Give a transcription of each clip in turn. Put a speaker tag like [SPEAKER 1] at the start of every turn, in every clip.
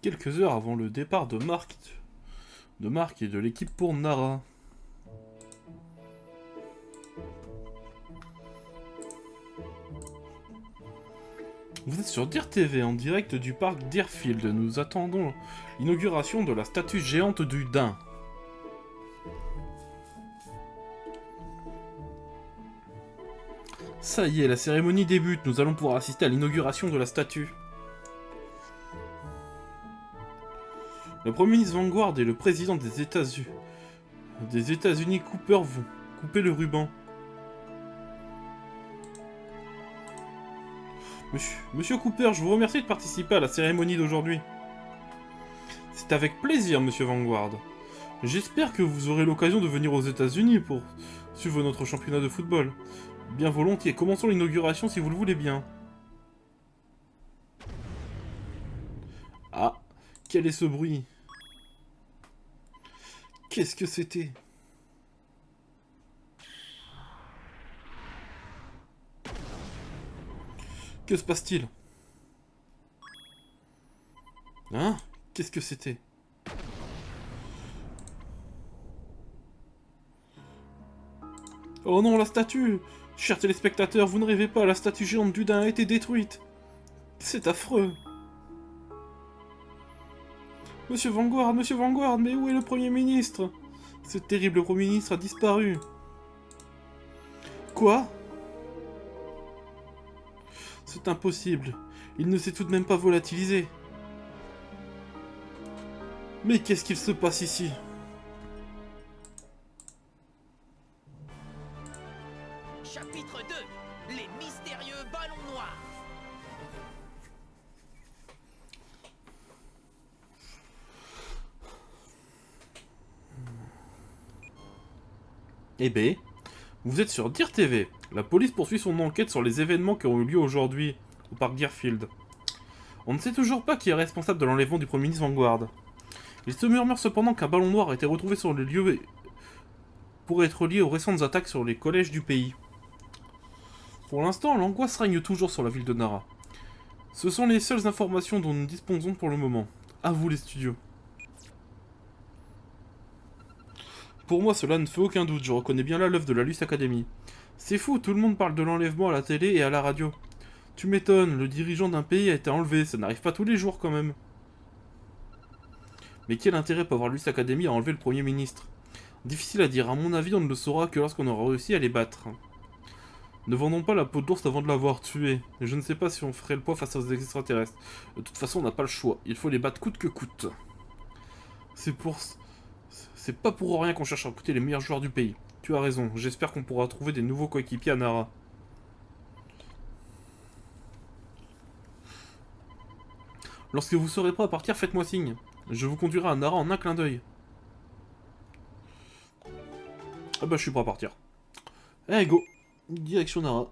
[SPEAKER 1] Quelques heures avant le départ de Marc et de l'équipe pour Nara. Vous êtes sur Deer TV en direct du parc Deerfield. Nous attendons l'inauguration de la statue géante du daim. Ça y est, la cérémonie débute. Nous allons pouvoir assister à l'inauguration de la statue. Le Premier ministre Vanguard et le président des États-Unis Cooper vont couper le ruban. Monsieur Cooper, je vous remercie de participer à la cérémonie d'aujourd'hui. C'est avec plaisir, Monsieur Vanguard. J'espère que vous aurez l'occasion de venir aux États-Unis pour suivre notre championnat de football. Bien volontiers, commençons l'inauguration si vous le voulez bien. Ah, quel est ce bruit? Qu'est-ce que c'était? Que se passe-t-il? Hein? Qu'est-ce que c'était? Oh non, la statue! Chers téléspectateurs, vous ne rêvez pas, la statue géante du daim a été détruite. C'est affreux. Monsieur Vanguard, mais où est le Premier ministre? Ce terrible Premier ministre a disparu. Quoi? C'est impossible. Il ne s'est tout de même pas volatilisé. Mais qu'est-ce qu'il se passe ici?
[SPEAKER 2] Chapitre 2. Les mystérieux ballons noirs.
[SPEAKER 1] Eh ben, vous êtes sur Deer TV. La police poursuit son enquête sur les événements qui ont eu lieu aujourd'hui au parc Deerfield. On ne sait toujours pas qui est responsable de l'enlèvement du Premier ministre Vanguard. Il se murmure cependant qu'un ballon noir a été retrouvé sur le lieu et pourrait être lié aux récentes attaques sur les collèges du pays. Pour l'instant, l'angoisse règne toujours sur la ville de Nara. Ce sont les seules informations dont nous disposons pour le moment. À vous les studios. Pour moi, cela ne fait aucun doute, je reconnais bien là l'œuvre de la Luce Academy. C'est fou, tout le monde parle de l'enlèvement à la télé et à la radio. Tu m'étonnes, le dirigeant d'un pays a été enlevé, ça n'arrive pas tous les jours quand même. Mais quel intérêt peut avoir Luce Academy à enlever le Premier ministre? Difficile à dire, à mon avis on ne le saura que lorsqu'on aura réussi à les battre. Ne vendons pas la peau d'ours avant de l'avoir tué. Je ne sais pas si on ferait le poids face aux extraterrestres. De toute façon on n'a pas le choix, il faut les battre coûte que coûte. C'est pas pour rien qu'on cherche à recruter les meilleurs joueurs du pays. Tu as raison, j'espère qu'on pourra trouver des nouveaux coéquipiers à Nara. Lorsque vous serez prêt à partir, faites-moi signe. Je vous conduirai à Nara en un clin d'œil. Ah bah je suis prêt à partir. Allez go, direction Nara.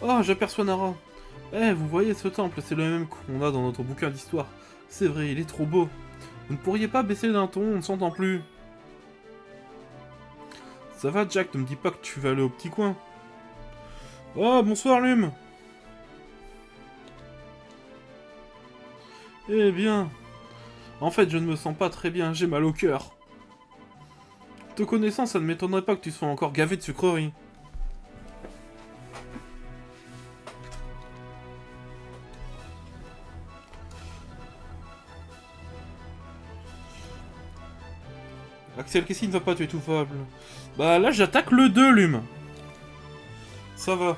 [SPEAKER 1] Ah, j'aperçois Nara. Eh, vous voyez ce temple, c'est le même qu'on a dans notre bouquin d'histoire. C'est vrai, il est trop beau. Vous ne pourriez pas baisser d'un ton, on ne s'entend plus. Ça va, Jack, ne me dis pas que tu vas aller au petit coin. Oh, bonsoir, Lume. Eh bien... En fait, je ne me sens pas très bien, j'ai mal au cœur. Te connaissant, ça ne m'étonnerait pas que tu sois encore gavé de sucreries. Axel, qu'est-ce qui ne va pas, tu es tout faible? Bah là, j'attaque le 2, Lume. Ça va.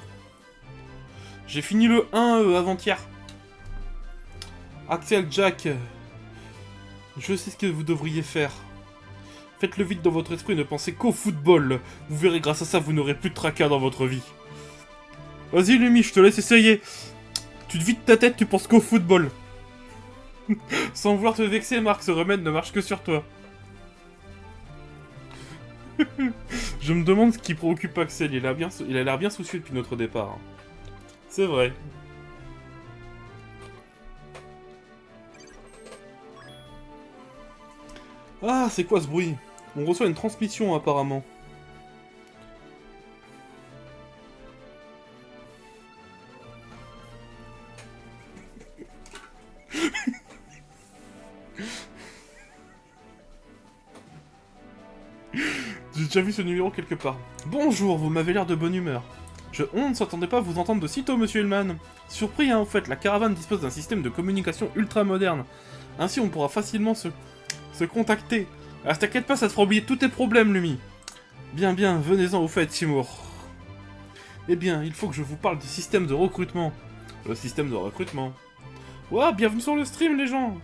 [SPEAKER 1] J'ai fini le 1 avant-hier. Axel, Jack, je sais ce que vous devriez faire. Faites-le vite dans votre esprit, ne pensez qu'au football. Vous verrez, grâce à ça, vous n'aurez plus de tracas dans votre vie. Vas-y, Lumi, je te laisse essayer. Tu te vides ta tête, tu penses qu'au football. Sans vouloir te vexer, Marc, ce remède ne marche que sur toi. Je me demande ce qui préoccupe Axel, il a l'air bien soucieux depuis notre départ. C'est vrai. Ah, c'est quoi ce bruit? On reçoit une transmission apparemment. J'ai déjà vu ce numéro quelque part. Bonjour, vous m'avez l'air de bonne humeur. On ne s'attendait pas à vous entendre de sitôt, monsieur Hillman. Surpris, hein, au fait, la caravane dispose d'un système de communication ultra moderne. Ainsi, on pourra facilement se contacter. Ah, t'inquiète pas, ça te fera oublier tous tes problèmes, Lumi. Bien, bien, venez-en au fait, Seymour. Eh bien, il faut que je vous parle du système de recrutement. Le système de recrutement. Ouah, bienvenue sur le stream, les gens.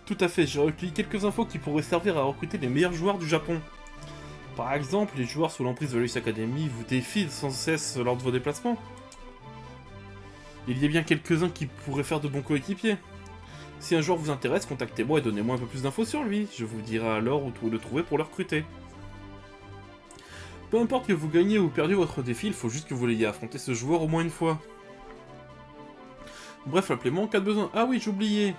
[SPEAKER 1] Tout à fait, j'ai recueilli quelques infos qui pourraient servir à recruter les meilleurs joueurs du Japon. Par exemple, les joueurs sous l'emprise de l'Ace Academy vous défient sans cesse lors de vos déplacements. Il y a bien quelques-uns qui pourraient faire de bons coéquipiers. Si un joueur vous intéresse, contactez-moi et donnez-moi un peu plus d'infos sur lui. Je vous dirai alors où le trouver pour le recruter. Peu importe que vous gagnez ou perdiez votre défi, il faut juste que vous l'ayez affronté ce joueur au moins une fois. Bref, appelez-moi en cas de besoin. Ah oui, j'oubliais.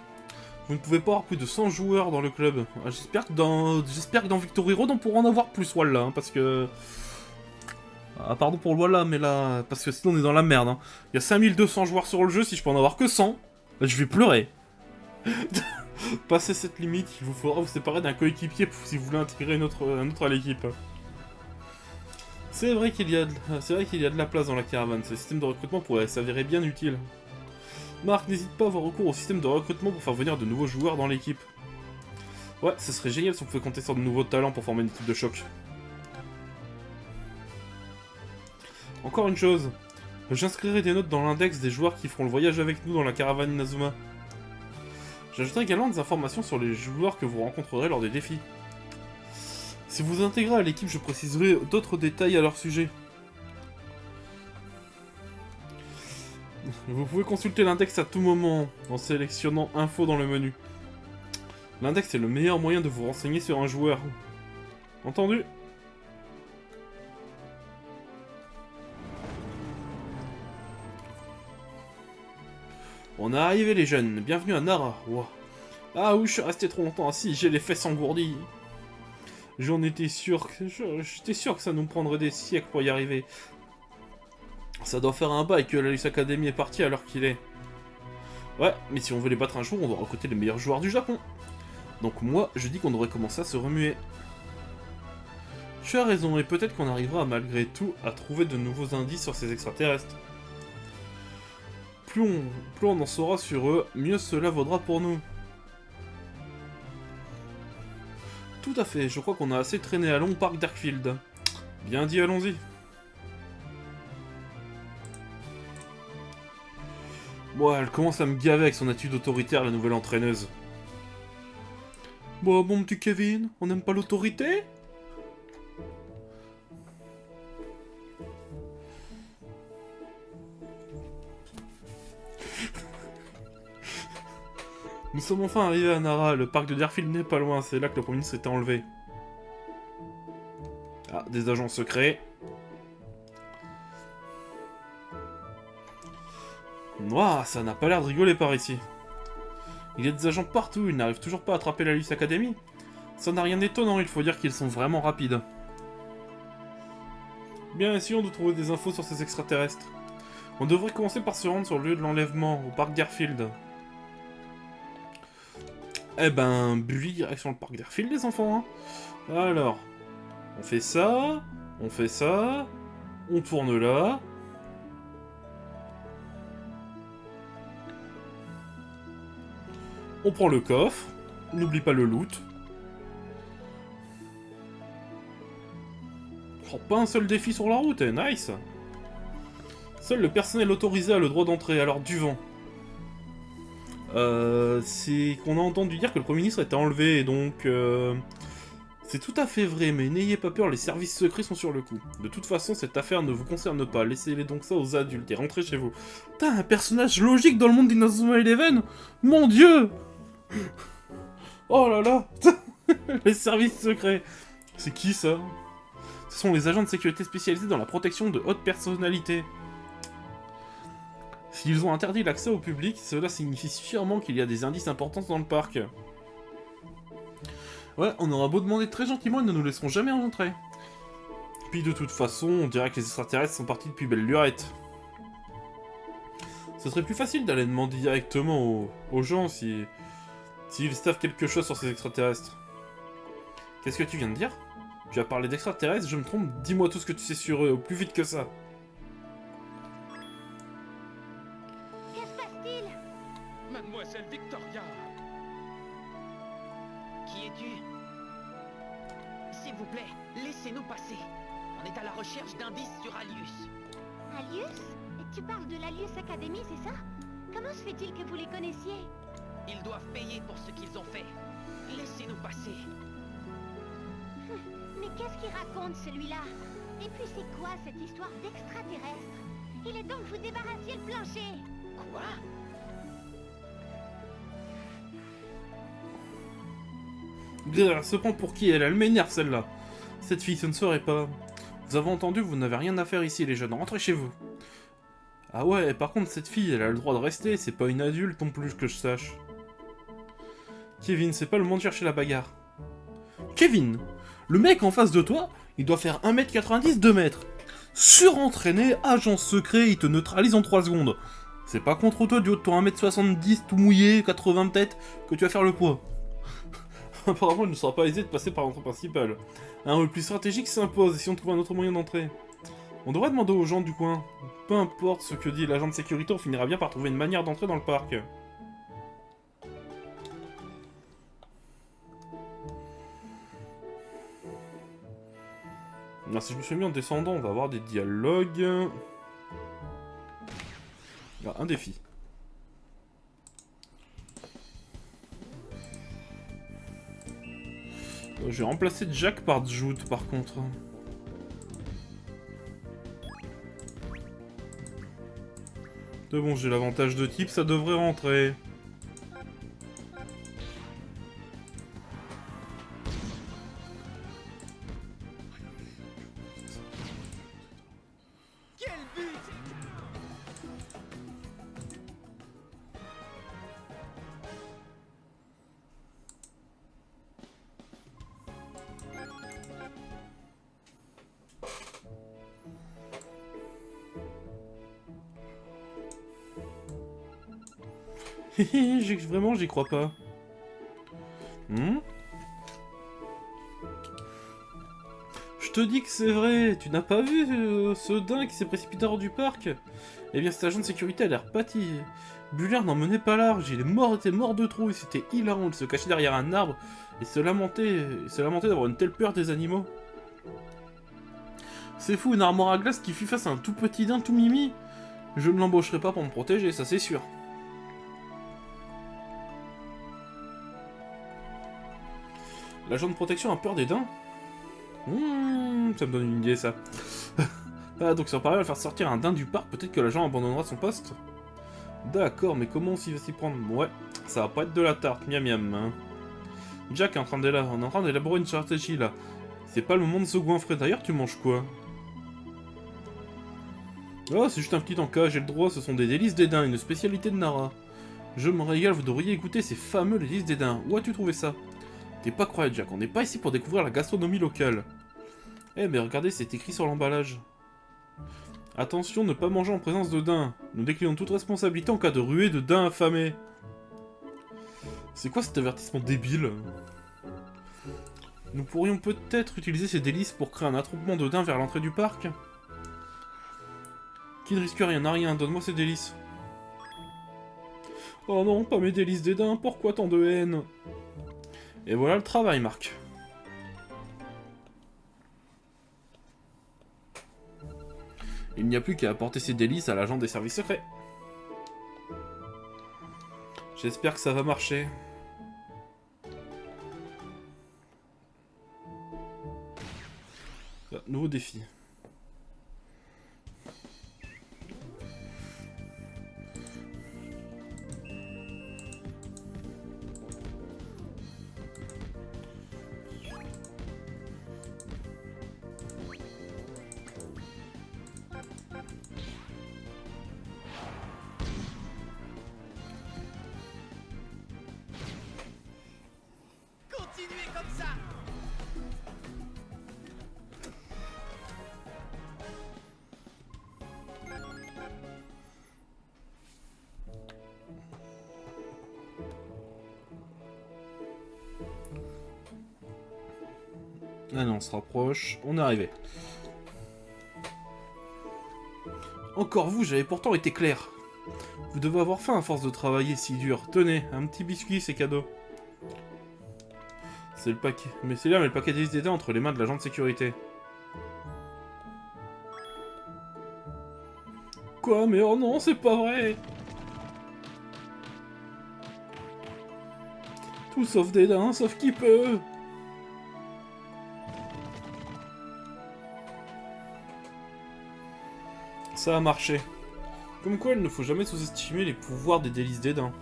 [SPEAKER 1] Vous ne pouvez pas avoir plus de 100 joueurs dans le club. J'espère que dans Victory Road on pourra en avoir plus, voilà, hein, parce que... Ah, pardon pour le voilà, mais là... Parce que sinon on est dans la merde, hein. Il y a 5200 joueurs sur le jeu, si je peux en avoir que 100, je vais pleurer. Passez cette limite, il vous faudra vous séparer d'un coéquipier si vous voulez intégrer un autre à l'équipe. C'est vrai qu'il y a de la place dans la caravane, ce système de recrutement pourrait s'avérer bien utile. Marc, n'hésite pas à avoir recours au système de recrutement pour faire venir de nouveaux joueurs dans l'équipe. Ouais, ce serait génial si on pouvait compter sur de nouveaux talents pour former une équipe de choc. Encore une chose, j'inscrirai des notes dans l'index des joueurs qui feront le voyage avec nous dans la caravane Inazuma. J'ajouterai également des informations sur les joueurs que vous rencontrerez lors des défis. Si vous intégrez à l'équipe, je préciserai d'autres détails à leur sujet. Vous pouvez consulter l'index à tout moment, en sélectionnant Info dans le menu. L'index est le meilleur moyen de vous renseigner sur un joueur. Entendu? On est arrivé les jeunes, bienvenue à Nara. Wow. Ah oui, je suis resté trop longtemps assis, j'ai les fesses engourdies. J'étais sûr que ça nous prendrait des siècles pour y arriver. Ça doit faire un bail que la Luce Academy est partie à l'heure qu'il est. Ouais, mais si on veut les battre un jour, on doit recruter les meilleurs joueurs du Japon. Donc moi, je dis qu'on devrait commencer à se remuer. Tu as raison, et peut-être qu'on arrivera malgré tout à trouver de nouveaux indices sur ces extraterrestres. Plus on en saura sur eux, mieux cela vaudra pour nous. Tout à fait, je crois qu'on a assez traîné à Long Park Darkfield. Bien dit, allons-y. Bon, elle commence à me gaver avec son attitude autoritaire, la nouvelle entraîneuse. Bon, mon petit Kevin, on n'aime pas l'autorité? Nous sommes enfin arrivés à Nara, le parc de Darkfield n'est pas loin, c'est là que le Premier ministre était enlevé. Ah, des agents secrets. Ouah, ça n'a pas l'air de rigoler par ici. Il y a des agents partout, ils n'arrivent toujours pas à attraper la Luce Academy. Ça n'a rien d'étonnant, il faut dire qu'ils sont vraiment rapides. Bien, essayons de trouver des infos sur ces extraterrestres. On devrait commencer par se rendre sur le lieu de l'enlèvement, au parc Garfield. Eh ben, Bully, direction le parc Garfield, les enfants. Hein. Alors, on fait ça, on tourne là. On prend le coffre, n'oublie pas le loot. Oh, pas un seul défi sur la route, nice. Seul le personnel autorisé a le droit d'entrer, alors du vent. C'est qu'on a entendu dire que le Premier ministre était enlevé, et donc... C'est tout à fait vrai, mais n'ayez pas peur, les services secrets sont sur le coup. De toute façon, cette affaire ne vous concerne pas, laissez-les donc ça aux adultes et rentrez chez vous. T'as un personnage logique dans le monde d'Inazuma Eleven? Mon dieu! Oh là là! Les services secrets! C'est qui ça? Ce sont les agents de sécurité spécialisés dans la protection de hautes personnalités. S'ils ont interdit l'accès au public, cela signifie sûrement qu'il y a des indices importants dans le parc. Ouais, on aura beau demander très gentiment, ils ne nous laisseront jamais entrer. Puis de toute façon, on dirait que les extraterrestres sont partis depuis belle lurette. Ce serait plus facile d'aller demander directement aux gens s'ils savent quelque chose sur ces extraterrestres. Qu'est-ce que tu viens de dire? Tu as parlé d'extraterrestres, je me trompe, dis-moi tout ce que tu sais sur eux, au plus vite que ça.
[SPEAKER 3] Que se passe-t-il?
[SPEAKER 4] Mademoiselle Victoria.
[SPEAKER 2] Qui es-tu? S'il vous plaît, laissez-nous passer. On est à la recherche d'indices sur Alius.
[SPEAKER 3] Alius? Et tu parles de l'Alius Academy, c'est ça? Comment se fait-il que vous les connaissiez?
[SPEAKER 2] Ils doivent payer pour ce qu'ils ont fait. Laissez-nous passer.
[SPEAKER 3] Mais qu'est-ce qu'il raconte, celui-là? Et puis c'est quoi cette histoire d'extraterrestre? Il est temps que vous débarrassiez le plancher!
[SPEAKER 2] Quoi?
[SPEAKER 1] Elle se prend pour qui elle m'énerve celle-là. Cette fille, ce ne serait pas... Vous avez entendu, vous n'avez rien à faire ici les jeunes, rentrez chez vous. Ah ouais, par contre cette fille, elle a le droit de rester, c'est pas une adulte non plus que je sache. Kevin, c'est pas le moment de chercher la bagarre. Kevin, le mec en face de toi, il doit faire 1m90, 2 mètres. Surentraîné, agent secret, il te neutralise en 3 secondes. C'est pas contre toi du haut de ton 1m70, tout mouillé, 80 peut-être, que tu vas faire le poids. Apparemment, il ne sera pas aisé de passer par l'entrée principale. Un rôle plus stratégique s'impose, et si on trouve un autre moyen d'entrer. On devrait demander aux gens du coin. Peu importe ce que dit l'agent de sécurité, on finira bien par trouver une manière d'entrer dans le parc. Alors, si je me suis mis en descendant, on va avoir des dialogues. Là, un défi. Je vais remplacer Jack par Jude, par contre. C'est bon, j'ai l'avantage de type, ça devrait rentrer.
[SPEAKER 2] Quel but!
[SPEAKER 1] Vraiment, j'y crois pas. Je te dis que c'est vrai, tu n'as pas vu ce dingue qui s'est précipité hors du parc? Eh bien, cet agent de sécurité a l'air pâti. Buller n'en menait pas large, il était mort de trouille, c'était hilarant, il se cachait derrière un arbre et se lamentait d'avoir une telle peur des animaux. C'est fou, une armoire à glace qui fit face à un tout petit daim tout mimi. Je ne l'embaucherai pas pour me protéger, ça c'est sûr. L'agent de protection a peur des daims? Ça me donne une idée, ça. Ah, donc si on parvient à faire sortir un daim du parc, peut-être que l'agent abandonnera son poste? D'accord, mais comment on va s'y prendre? Ouais, ça va pas être de la tarte, miam miam. Hein. Jack est en train d'élaborer une stratégie, là. C'est pas le moment de se goinfrer. D'ailleurs, tu manges quoi? Oh, c'est juste un petit encas, j'ai le droit, ce sont des délices des daims, une spécialité de Nara. Je me régale, vous devriez écouter ces fameux délices des daims. Où as-tu trouvé ça? T'es pas croyant, Jack, on n'est pas ici pour découvrir la gastronomie locale. Eh, mais regardez, c'est écrit sur l'emballage. Attention, ne pas manger en présence de daims. Nous déclinons toute responsabilité en cas de ruée de daims affamés. C'est quoi cet avertissement débile? Nous pourrions peut-être utiliser ces délices pour créer un attroupement de daims vers l'entrée du parc. Qui ne risque rien, n'a rien, donne-moi ces délices. Oh non, pas mes délices des daims, pourquoi tant de haine? Et voilà le travail, Marc. Il n'y a plus qu'à apporter ces délices à l'agent des services secrets. J'espère que ça va marcher. Ah, nouveau défi.
[SPEAKER 2] comme ça.
[SPEAKER 1] Ah non, on se rapproche. On est arrivé. Encore vous, j'avais pourtant été clair. Vous devez avoir faim à force de travailler si dur. Tenez, un petit biscuit, c'est cadeau. C'est le paquet. Mais c'est là, mais le paquet des était entre les mains de l'agent de sécurité. Quoi? Mais oh non, c'est pas vrai! Tout sauf dédain, sauf qui peut! Ça a marché. Comme quoi, il ne faut jamais sous-estimer les pouvoirs des délices dédain.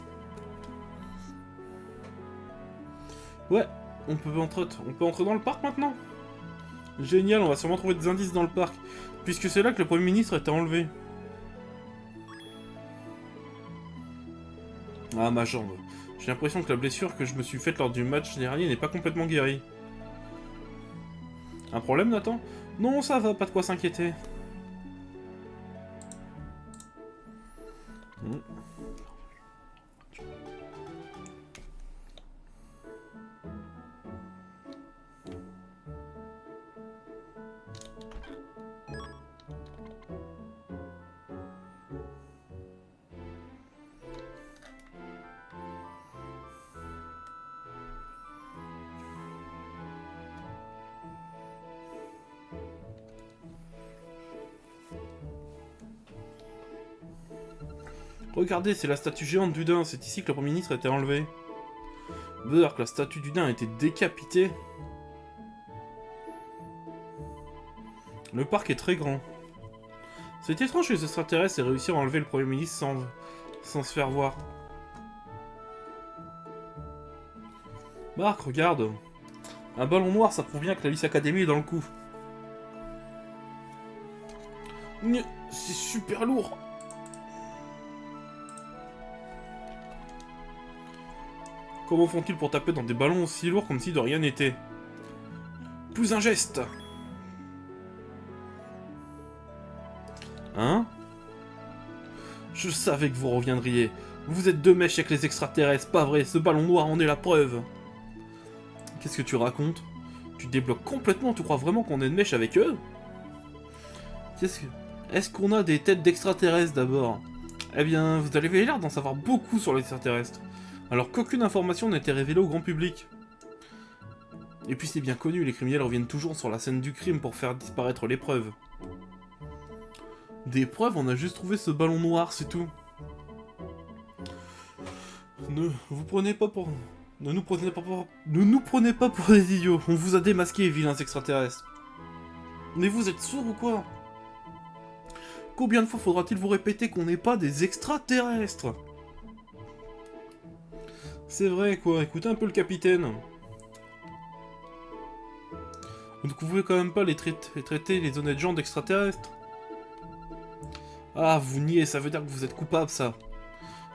[SPEAKER 1] Ouais, on peut entrer dans le parc maintenant? Génial, on va sûrement trouver des indices dans le parc, puisque c'est là que le Premier ministre était enlevé. Ah, ma jambe. J'ai l'impression que la blessure que je me suis faite lors du match dernier n'est pas complètement guérie. Un problème, Nathan? Non, ça va, pas de quoi s'inquiéter. Regardez, c'est la statue géante du daim, c'est ici que le Premier ministre a été enlevé. Burk, la statue du daim a été décapitée. Le parc est très grand. C'est étrange que les extraterrestres aient réussi à enlever le Premier ministre sans se faire voir. Marc, regarde. Un ballon noir, ça prouve bien que la Lys Academy est dans le coup. C'est super lourd. Comment font-ils pour taper dans des ballons aussi lourds comme si de rien n'était? Plus un geste! Hein? Je savais que vous reviendriez. Vous êtes deux mèches avec les extraterrestres, pas vrai, ce ballon noir en est la preuve. Qu'est-ce que tu racontes? Tu débloques complètement, tu crois vraiment qu'on est de mèche avec eux? Est-ce qu'on a des têtes d'extraterrestres d'abord? Eh bien, vous avez l'air d'en savoir beaucoup sur les extraterrestres. Alors qu'aucune information n'a été révélée au grand public. Et puis c'est bien connu, les criminels reviennent toujours sur la scène du crime pour faire disparaître les preuves. Des preuves, on a juste trouvé ce ballon noir, c'est tout. Ne nous prenez pas pour des idiots. On vous a démasqués, vilains extraterrestres. Mais vous êtes sourds ou quoi? Combien de fois faudra-t-il vous répéter qu'on n'est pas des extraterrestres? C'est vrai, quoi. Écoutez un peu le capitaine. Vous ne pouvez quand même pas les traiter les honnêtes gens d'extraterrestres. Ah, vous niez, ça veut dire que vous êtes coupable, ça.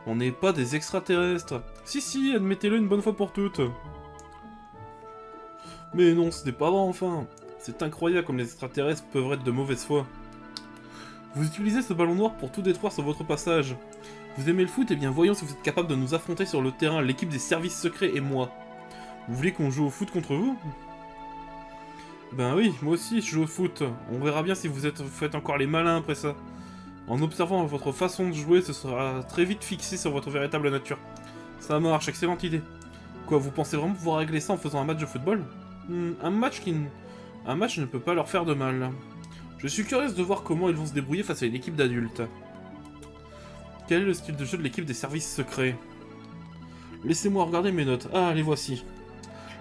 [SPEAKER 1] On n'est pas des extraterrestres. Si, admettez-le une bonne fois pour toutes. Mais non, ce n'est pas vrai, enfin. C'est incroyable comme les extraterrestres peuvent être de mauvaise foi. Vous utilisez ce ballon noir pour tout détruire sur votre passage. Vous aimez le foot? Eh bien voyons si vous êtes capable de nous affronter sur le terrain, l'équipe des services secrets et moi. Vous voulez qu'on joue au foot contre vous? Ben oui, moi aussi je joue au foot. On verra bien si vous faites encore les malins après ça. En observant votre façon de jouer, ce sera très vite fixé sur votre véritable nature. Ça marche, excellente idée. Quoi, vous pensez vraiment pouvoir régler ça en faisant un match de football? Un match ne peut pas leur faire de mal. Je suis curieuse de voir comment ils vont se débrouiller face à une équipe d'adultes. Quel est le style de jeu de l'équipe des services secrets? Laissez-moi regarder mes notes. Ah, les voici.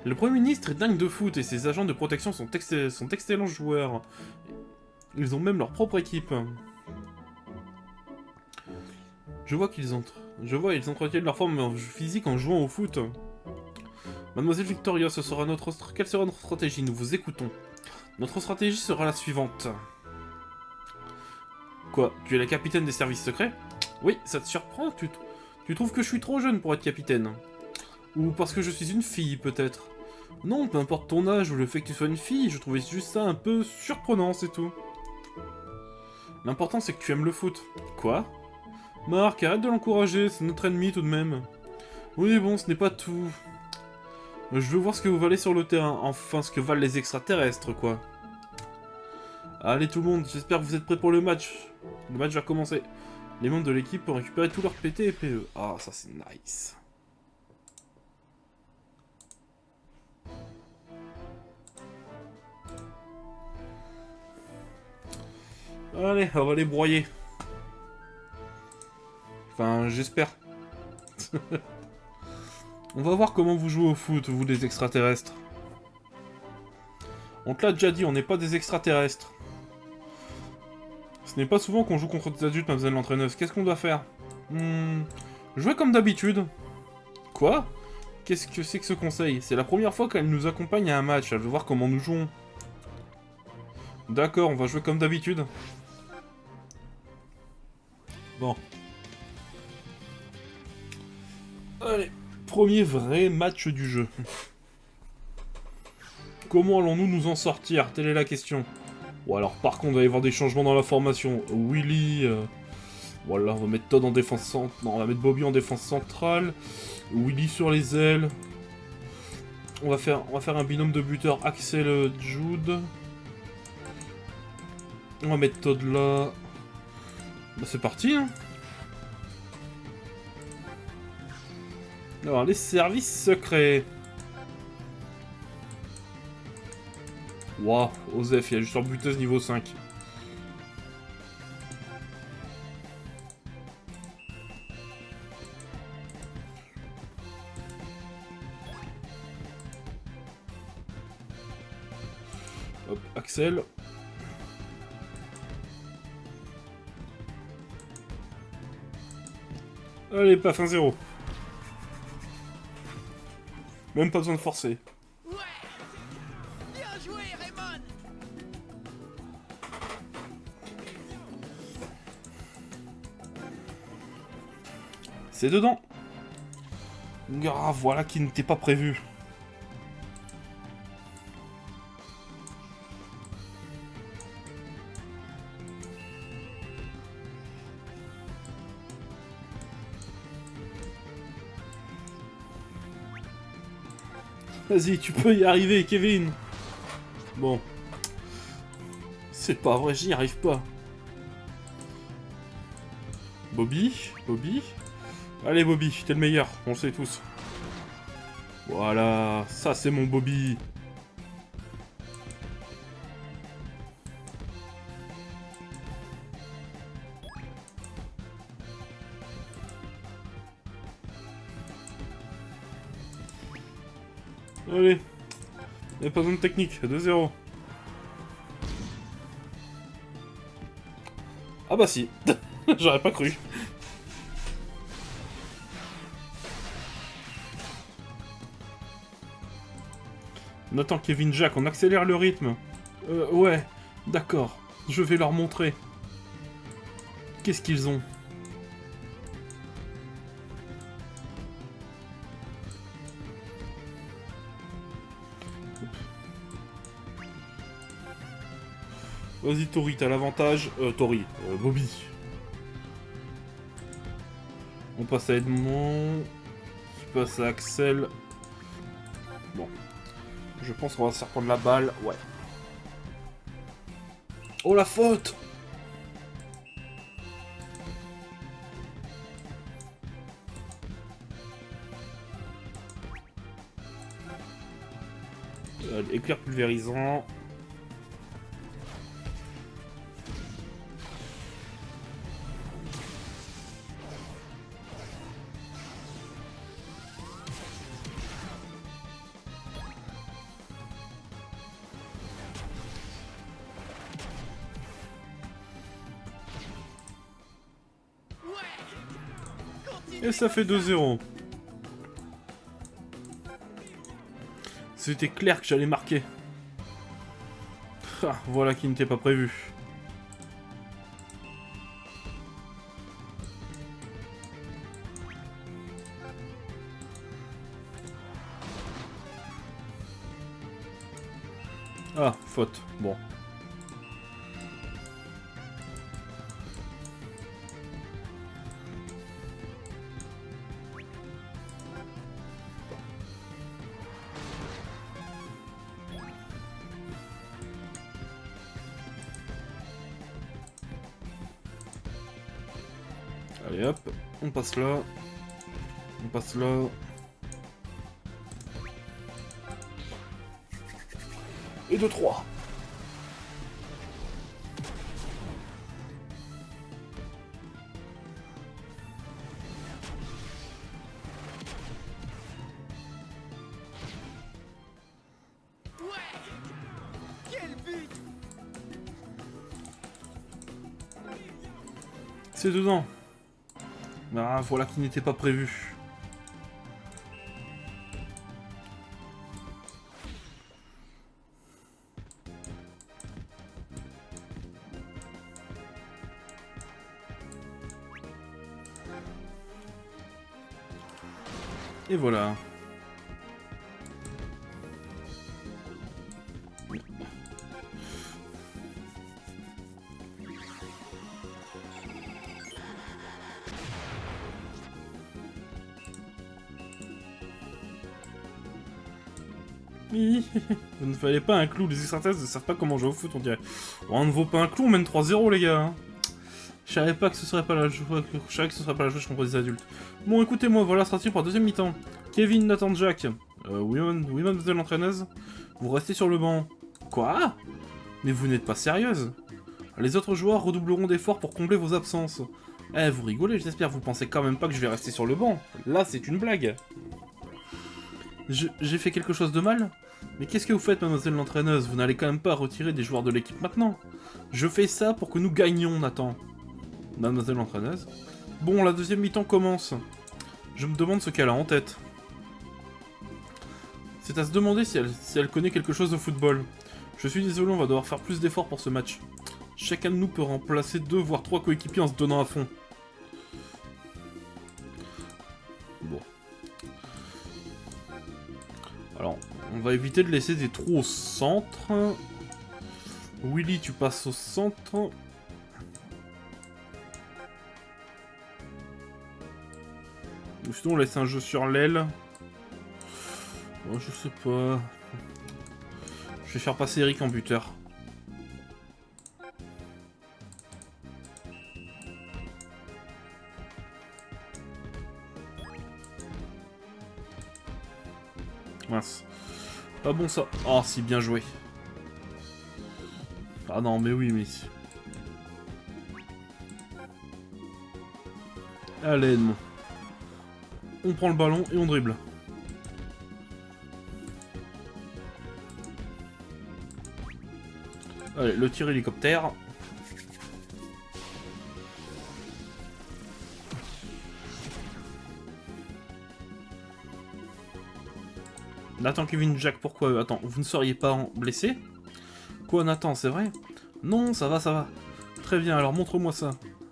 [SPEAKER 1] Le Premier ministre est dingue de foot et ses agents de protection sont d'excellents joueurs. Ils ont même leur propre équipe. Je vois, ils entretiennent leur forme physique en jouant au foot. Mademoiselle Victoria, quelle sera notre stratégie? Nous vous écoutons. Notre stratégie sera la suivante. Quoi? Tu es la capitaine des services secrets? Oui, ça te surprend? Tu trouves que je suis trop jeune pour être capitaine? Ou parce que je suis une fille, peut-être? Non, peu importe ton âge ou le fait que tu sois une fille, je trouvais juste ça un peu surprenant, c'est tout. L'important c'est que tu aimes le foot. Quoi? Marc, arrête de l'encourager, c'est notre ennemi tout de même. Oui, bon, ce n'est pas tout. Je veux voir ce que vous valez sur le terrain, enfin ce que valent les extraterrestres, quoi. Allez tout le monde, j'espère que vous êtes prêts pour le match. Le match va commencer. Les membres de l'équipe ont récupéré tous leurs PT et PE. Ah, ça c'est nice. Allez, on va les broyer. Enfin, j'espère. On va voir comment vous jouez au foot, vous les extraterrestres. On te l'a déjà dit, on n'est pas des extraterrestres. Ce n'est pas souvent qu'on joue contre des adultes, mademoiselle l'entraîneuse. Qu'est-ce qu'on doit faire? Jouer comme d'habitude. Quoi? Qu'est-ce que c'est que ce conseil? C'est la première fois qu'elle nous accompagne à un match. Elle veut voir comment nous jouons. D'accord, on va jouer comme d'habitude. Bon. Allez, premier vrai match du jeu. Comment allons-nous nous en sortir? Telle est la question. Bon alors par contre, il va y avoir des changements dans la formation. Willy... Voilà, on va mettre Todd en défense centrale. Non, on va mettre Bobby en défense centrale. Willy sur les ailes. On va faire un binôme de buteurs Axel Jude. On va mettre Todd là. Bah c'est parti, hein. Alors, les services secrets. Waouh, Osef, il y a juste leur buteuse niveau 5. Hop, Axel. Allez, paf, 1-0. Même pas besoin de forcer.
[SPEAKER 2] Ouais. Bien joué, Raymond.
[SPEAKER 1] C'est dedans. Ah, voilà qui n'était pas prévu. Vas-y, tu peux y arriver, Kevin. Bon. C'est pas vrai, j'y arrive pas. Bobby. Allez, Bobby, t'es le meilleur, on le sait tous. Voilà, ça c'est mon Bobby. Allez. Il n'y a pas besoin de technique, 2-0. Ah bah si. J'aurais pas cru. On attend Kevin Jack, on accélère le rythme. Ouais, d'accord. Je vais leur montrer. Qu'est-ce qu'ils ont? Vas-y, Tori, t'as l'avantage. Bobby. On passe à Edmond. Tu passes à Axel. Bon. Je pense qu'on va se faire prendre la balle. Ouais. Oh, la faute! Éclair pulvérisant. Et ça fait 2-0. C'était clair que j'allais marquer. Ah, voilà qui n'était pas prévu. Ah, faute. Bon. Allez hop, on passe là. On passe là. Et 2-3. C'est dedans. Ah, voilà qui n'était pas prévu. Et voilà. Il ne fallait pas un clou, les extraterrestres ne savent pas comment jouer au foot, on dirait. Oh, on ne vaut pas un clou, on mène 3-0 les gars. Hein. Je savais pas que ce serait pas la joie, je savais que ce serait pas la joie contre des adultes. Bon, écoutez-moi, voilà la stratégie pour la deuxième mi-temps. Kevin, Nathan, Jack. Oui, mademoiselle l'entraîneuse. Vous restez sur le banc. Quoi? Mais vous n'êtes pas sérieuse? Les autres joueurs redoubleront d'efforts pour combler vos absences. Eh, vous rigolez, j'espère, vous pensez quand même pas que je vais rester sur le banc. Là, c'est une blague. J'ai fait quelque chose de mal? Mais qu'est-ce que vous faites, mademoiselle l'entraîneuse? Vous n'allez quand même pas retirer des joueurs de l'équipe maintenant. Je fais ça pour que nous gagnions, Nathan. Mademoiselle l'entraîneuse. Bon, la deuxième mi-temps commence. Je me demande ce qu'elle a en tête. C'est à se demander si elle connaît quelque chose de football. Je suis désolé, on va devoir faire plus d'efforts pour ce match. Chacun de nous peut remplacer 2 voire 3 coéquipiers en se donnant à fond. Bon. Alors, on va éviter de laisser des trous au centre. Willy, tu passes au centre. Ou sinon on laisse un jeu sur l'aile. Oh, je sais pas. Je vais faire passer Eric en buteur. Mince. Pas bon ça. Oh si, bien joué. Ah non mais oui mais... Allez Edmond. On prend le ballon et on dribble. Allez, le tir hélicoptère. Nathan, Kevin, Jack, pourquoi? Attends, vous ne seriez pas blessé? Quoi, Nathan, c'est vrai? Non, ça va, ça va. Très bien, alors montre-moi ça.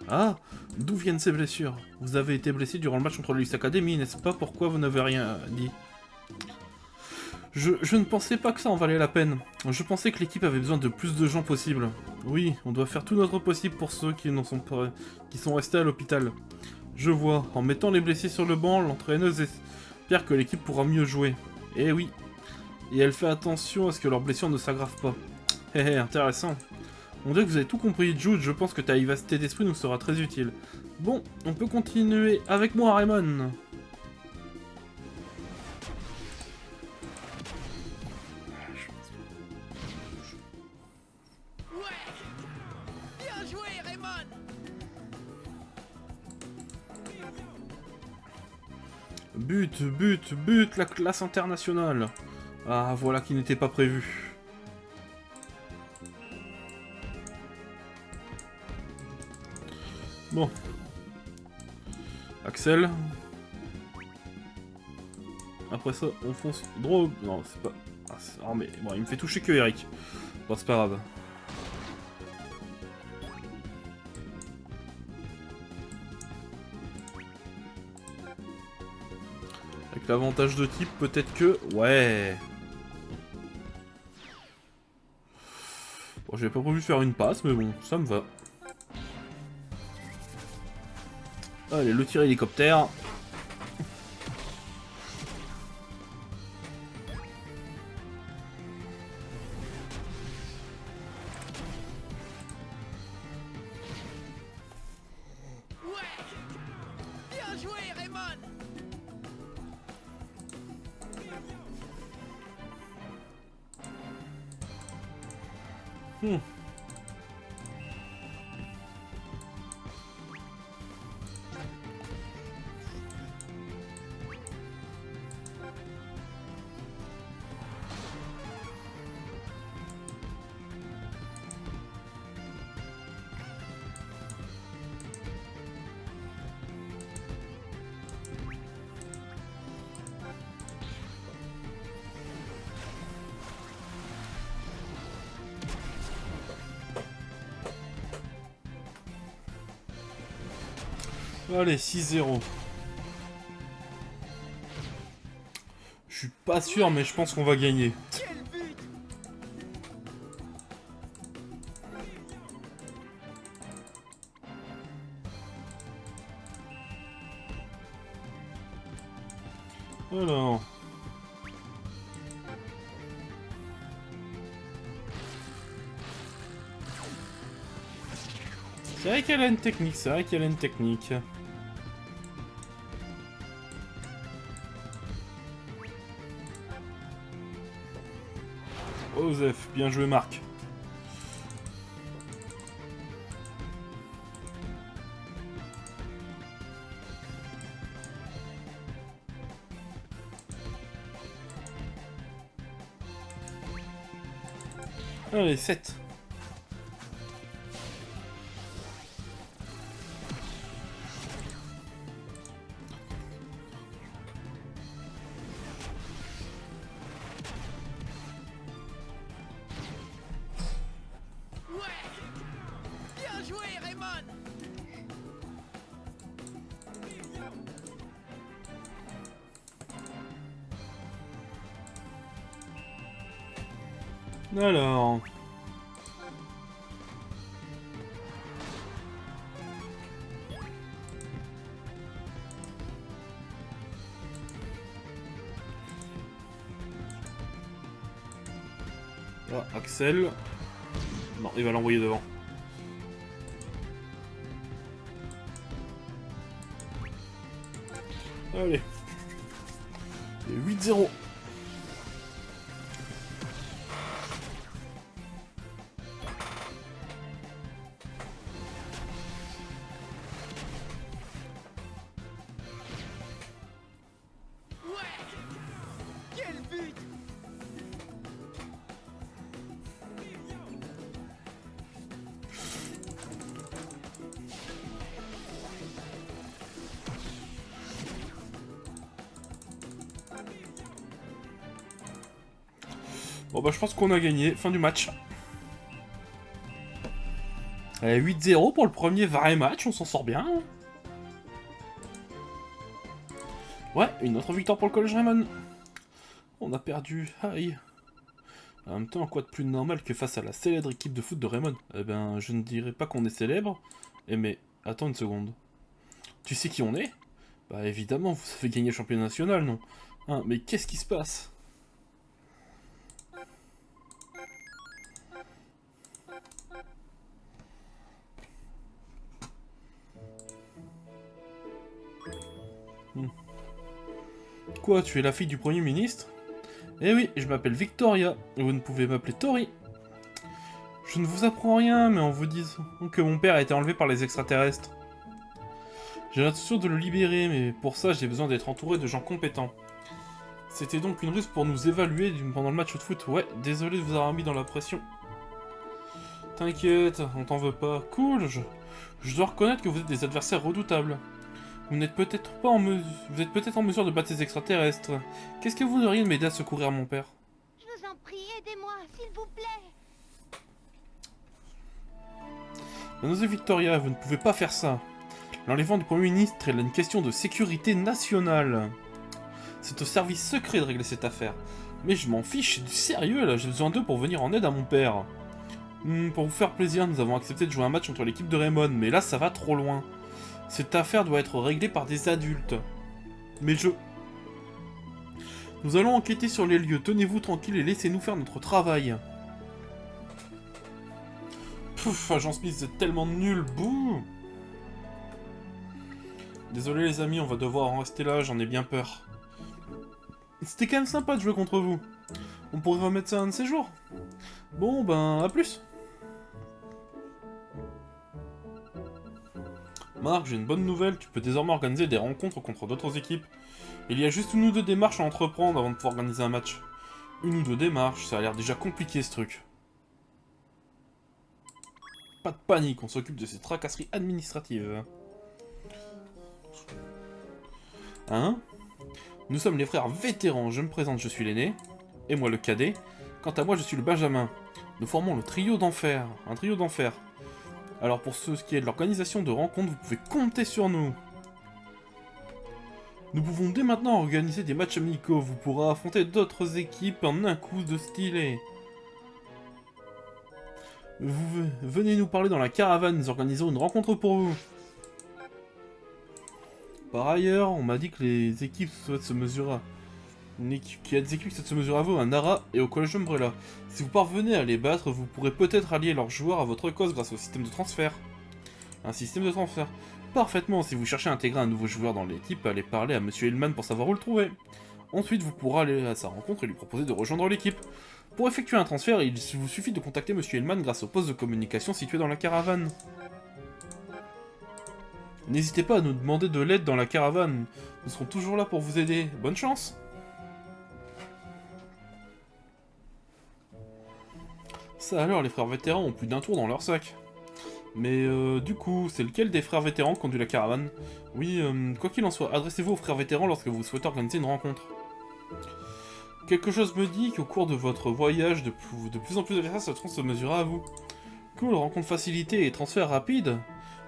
[SPEAKER 1] Ah, d'où viennent ces blessures? Vous avez été blessé durant le match contre l'Elite Academy, n'est-ce pas? Pourquoi vous n'avez rien dit? Je ne pensais pas que ça en valait la peine. Je pensais que l'équipe avait besoin de plus de gens possible. Oui, on doit faire tout notre possible pour ceux qui n'en sont pas, qui sont restés à l'hôpital. Je vois. En mettant les blessés sur le banc, l'entraîneuse espère que l'équipe pourra mieux jouer. Eh oui. Et elle fait attention à ce que leurs blessures ne s'aggravent pas. Hé hé, intéressant. On dirait que vous avez tout compris, Jude. Je pense que ta vivacité d'esprit nous sera très utile. Bon, on peut continuer avec moi, Raymond. But, la classe internationale. Ah, voilà qui n'était pas prévu. Bon. Axel. Après ça, on fonce droit. Non, c'est pas... Ah, mais bon, il me fait toucher que Eric. Bon, c'est pas grave. Avec l'avantage de type, peut-être que... Ouais. Bon, j'avais pas prévu de faire une passe, mais bon, ça me va. Allez, le tir hélicoptère.
[SPEAKER 2] Bien joué, Raymond.
[SPEAKER 1] Allez, 6-0. Je suis pas sûr, mais je pense qu'on va gagner.
[SPEAKER 2] Quel but!
[SPEAKER 1] Alors... C'est vrai qu'elle a une technique, c'est vrai qu'elle a une technique. Osef, bien joué Marc. Allez, 7.
[SPEAKER 2] Bien joué, Raymond.
[SPEAKER 1] Alors... Ah, Axel... Non, il va l'envoyer devant. Allez. Et 8-0.
[SPEAKER 2] Quel but!
[SPEAKER 1] Bon bah je pense qu'on a gagné, fin du match. 8-0 pour le premier vrai match, on s'en sort bien. Ouais, une autre victoire pour le collège Raymond. On a perdu, aïe. En même temps, quoi de plus normal que face à la célèbre équipe de foot de Raymond? Eh ben, je ne dirais pas qu'on est célèbre. Eh mais, attends une seconde. Tu sais qui on est? Bah évidemment, vous avez gagné le championnat national, non? Hein, mais qu'est-ce qui se passe? Quoi, tu es la fille du Premier ministre? Eh oui, je m'appelle Victoria, et vous ne pouvez m'appeler Tori. Je ne vous apprends rien, mais on vous dit que mon père a été enlevé par les extraterrestres. J'ai l'intention de le libérer, mais pour ça j'ai besoin d'être entouré de gens compétents. C'était donc une ruse pour nous évaluer pendant le match de foot. Ouais, désolé de vous avoir mis dans la pression. T'inquiète, on t'en veut pas. Cool, je dois reconnaître que vous êtes des adversaires redoutables. Vous n'êtes peut-être pas en mesure... Vous êtes peut-être en mesure de battre ces extraterrestres. Qu'est-ce que vous auriez de m'aider à secourir mon père?
[SPEAKER 3] Je vous en prie, aidez-moi, s'il vous plaît.
[SPEAKER 1] Mademoiselle Victoria, vous ne pouvez pas faire ça. L'enlèvement du Premier ministre est une question de sécurité nationale. C'est au service secret de régler cette affaire. Mais je m'en fiche, c'est du sérieux là, j'ai besoin d'eux pour venir en aide à mon père. Pour vous faire plaisir, nous avons accepté de jouer un match contre l'équipe de Raymond, mais là ça va trop loin. Cette affaire doit être réglée par des adultes. Mais Nous allons enquêter sur les lieux, tenez-vous tranquille et laissez-nous faire notre travail. Pouf, agent Smith, c'est tellement nul, bouh. Désolé les amis, on va devoir en rester là, j'en ai bien peur. C'était quand même sympa de jouer contre vous. On pourrait remettre ça un de ces jours. Bon, ben, à plus. Marc, j'ai une bonne nouvelle, tu peux désormais organiser des rencontres contre d'autres équipes. Il y a juste une ou deux démarches à entreprendre avant de pouvoir organiser un match. Une ou deux démarches, ça a l'air déjà compliqué ce truc. Pas de panique, on s'occupe de ces tracasseries administratives. Hein? Nous sommes les frères vétérans, je me présente, je suis l'aîné. Et moi le cadet. Quant à moi, je suis le benjamin. Nous formons le trio d'enfer. Un trio d'enfer. Alors pour ce qui est de l'organisation de rencontres, vous pouvez compter sur nous. Nous pouvons dès maintenant organiser des matchs amicaux. Vous pourrez affronter d'autres équipes en un coup de stylet. Venez nous parler dans la caravane, nous organisons une rencontre pour vous. Par ailleurs, on m'a dit que les équipes souhaitent se mesurer à... qu'il y a des équipes qui souhaitent se mesurer à vous, à Nara et au Collège Umbrella. Si vous parvenez à les battre, vous pourrez peut-être allier leurs joueurs à votre cause grâce au système de transfert. Un système de transfert. Parfaitement, si vous cherchez à intégrer un nouveau joueur dans l'équipe, allez parler à Monsieur Hillman pour savoir où le trouver. Ensuite, vous pourrez aller à sa rencontre et lui proposer de rejoindre l'équipe. Pour effectuer un transfert, il vous suffit de contacter Monsieur Hillman grâce au poste de communication situé dans la caravane. N'hésitez pas à nous demander de l'aide dans la caravane. Nous serons toujours là pour vous aider. Bonne chance! Ça alors, les frères vétérans ont plus d'un tour dans leur sac. Mais du coup, c'est lequel des frères vétérans conduit la caravane? Oui, quoi qu'il en soit, adressez-vous aux frères vétérans lorsque vous souhaitez organiser une rencontre. Quelque chose me dit qu'au cours de votre voyage, de plus en plus d'adversaires se mesurera à vous. Cool, rencontre facilitée et transfert rapide.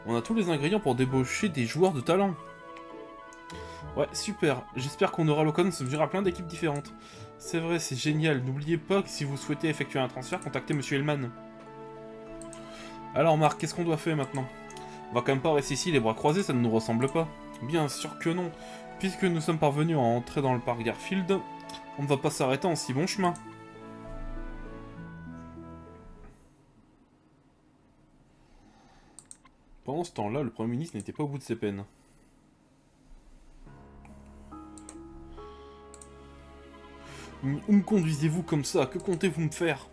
[SPEAKER 1] On a tous les ingrédients pour débaucher des joueurs de talent. Ouais, super. J'espère qu'on aura l'occasion de se mesurer à plein d'équipes différentes. C'est vrai, c'est génial. N'oubliez pas que si vous souhaitez effectuer un transfert, contactez Monsieur Hillman. Alors Marc, qu'est-ce qu'on doit faire maintenant? On va quand même pas rester ici les bras croisés, ça ne nous ressemble pas. Bien sûr que non. Puisque nous sommes parvenus à entrer dans le parc Garfield, on ne va pas s'arrêter en si bon chemin. Pendant ce temps-là, le Premier ministre n'était pas au bout de ses peines. Où me conduisez-vous comme ça? Que comptez-vous me faire?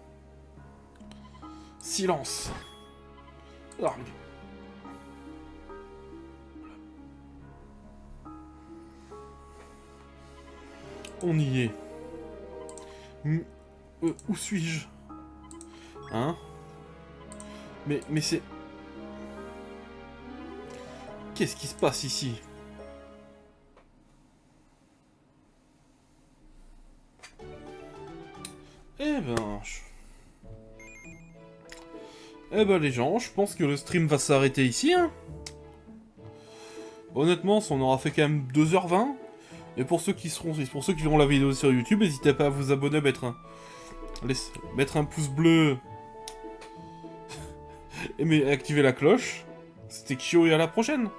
[SPEAKER 1] Silence! Argue. On y est. Où suis-je? Hein? Mais c'est... Qu'est-ce qui se passe ici? Eh ben les gens, je pense que le stream va s'arrêter ici, hein. Honnêtement, ça en aura fait quand même 2h20. Et pour ceux qui verront la vidéo sur YouTube, n'hésitez pas à vous abonner, mettre un pouce bleu et activer la cloche. C'était Kyo et à la prochaine.